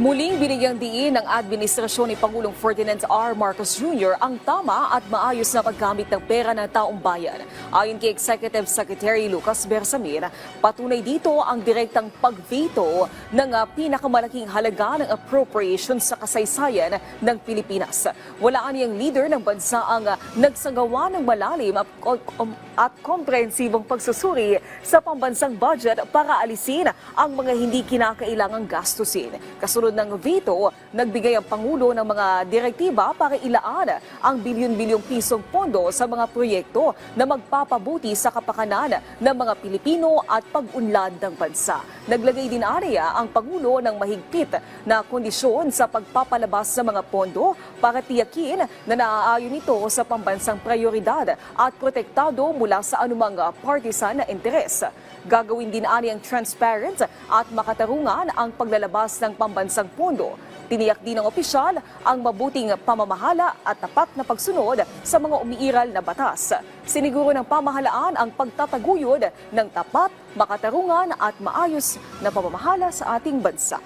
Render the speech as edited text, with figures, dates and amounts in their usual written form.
Muling binigyang diin ng administrasyon ni Pangulong Ferdinand R. Marcos Jr. ang tama at maayos na paggamit ng pera ng taong bayan. Ayon kay Executive Secretary Lucas Bersamin, patunay dito ang direktang pag-veto ng pinakamalaking halaga ng appropriations sa kasaysayan ng Pilipinas. Walaan niyang leader ng bansa ang nagsagawa ng malalim at komprehensibong pagsusuri sa pambansang budget para alisin ang mga hindi kinakailangang gastusin. Kasunod ng veto, nagbigay ang Pangulo ng mga direktiba para ilaan ang bilyon-bilyong pisong pondo sa mga proyekto na magpapabuti sa kapakanan ng mga Pilipino at pag-unlad ng bansa. Naglagay din area ang Pangulo ng mahigpit na kondisyon sa pagpapalabas sa mga pondo para tiyakin na naaayon ito sa pambansang prioridad at protektado mula sa anumang partisan na interes. Gagawin din ang transparent at makatarungan ang paglalabas ng pambansang pondo. Tiniyak din ng opisyal ang mabuting pamamahala at tapat na pagsunod sa mga umiiral na batas. Siniguro ng pamahalaan ang pagtataguyod ng tapat, makatarungan at maayos na pamamahala sa ating bansa.